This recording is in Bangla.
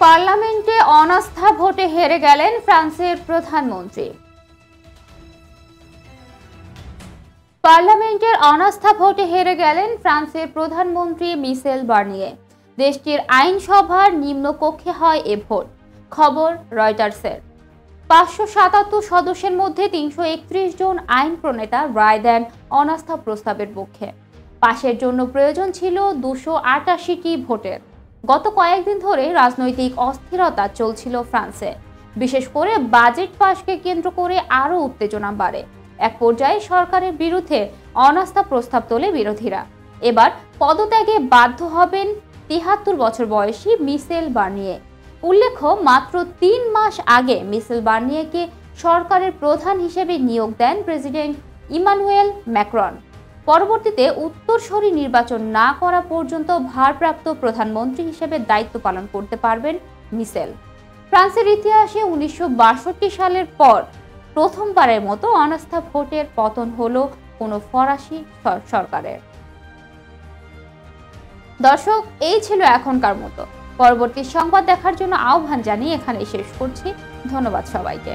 পার্লামেন্টে অনাস্থা ভোটে হেরে গেলেন ফ্রান্সের প্রধানমন্ত্রী। পার্লামেন্টের অনাস্থা ভোটে হেরে গেলেন ফ্রান্সের প্রধানমন্ত্রী মিশেল বার্নিয়ে। দেশটির আইনসভার নিম্নকক্ষে হয় এ ভোট, খবর রয়টার্সের। 577 সদস্যের মধ্যে 331 জন আইন প্রণেতা রায় দেন অনাস্থা প্রস্তাবের পক্ষে। পাশের জন্য প্রয়োজন ছিল 288টি ভোটের। গত কয়েকদিন ধরে রাজনৈতিক অস্থিরতা চলছিল ফ্রান্সে, বিশেষ করে বাজেট পাশকে কেন্দ্র করে আরও উত্তেজনা বাড়ে। এক পর্যায়ে সরকারের বিরুদ্ধে অনাস্থা প্রস্তাব তোলে বিরোধীরা। এবার পদত্যাগে বাধ্য হবেন 73 বছর বয়সী মিশেল বার্নিয়ে। উল্লেখ্য, মাত্র 3 মাস আগে মিশেল বার্নিয়েকে সরকারের প্রধান হিসেবে নিয়োগ দেন প্রেসিডেন্ট ইমানুয়েল ম্যাক্রন। পরবর্তীতে উত্তরসূরি নির্বাচন না করা পর্যন্ত ভারপ্রাপ্ত প্রধানমন্ত্রী হিসেবে দায়িত্ব পালন করতে পারবেন মিশেল। ফ্রান্সের ইতিহাসে 1962 সালের পর প্রথমবারের মতো অনাস্থা ভোটের পতন হলো কোনো ফরাসি সরকারের। দর্শক, এই ছিল এখনকার মতো। পরবর্তী সংবাদ দেখার জন্য আহ্বান জানিয়ে এখানে শেষ করছি। ধন্যবাদ সবাইকে।